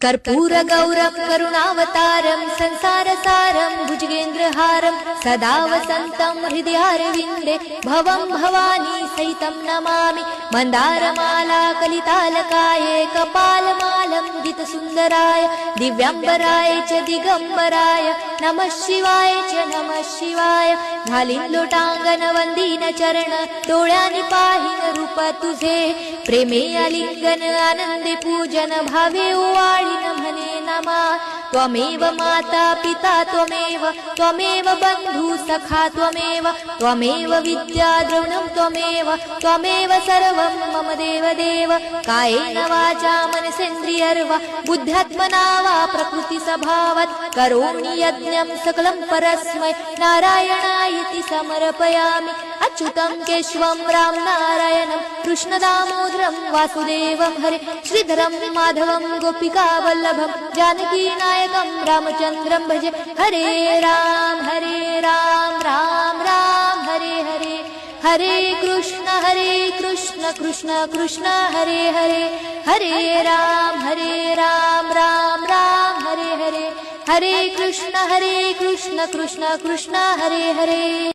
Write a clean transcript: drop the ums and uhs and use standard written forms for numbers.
कर्पूरगौरं करुणावतारं संसारसारं भुजगेन्द्रहारं सदा वसन्तं हृदयारविन्दे भवं भवानी सहितं नमामि। मन्दारमाला कलितालकाये कपालमालं दितसुन्दराय दिव्याम्बराय च दिगम्बराय नमः शिवाय च नमः शिवाय। घालीन लोटांगण वंदीन चरण डोळ्यांनी पाहिन रूप तुझे प्रेमे आलिंगन आनंदे पूजन भावे ओवाळीन म्हणे नमा। त्वमेव माता पिता त्वमेव बंधु सखा त्वमेव विद्या द्रविणं त्वमेव सर्वं मम देव। कायेन वाचा मनसेन्द्रियर्वा बुद्ध्यात्मना वा प्रकृति स्वभावात् करोमि यज्ञं सकलं परस्मै नारायणायति समर्पयामि। अच्युतं केशवं राम नारायणं कृष्णदामोदरं वासुदेवं हरे श्रीधरं माधवं गोपिका वल्लभं जानकी नायकं रामचन्द्रं भजे। हरे राम राम राम हरे हरे हरे कृष्ण कृष्ण कृष्ण हरे हरे हरे राम राम राम हरे हरे हरे कृष्ण कृष्ण कृष्ण हरे हरे।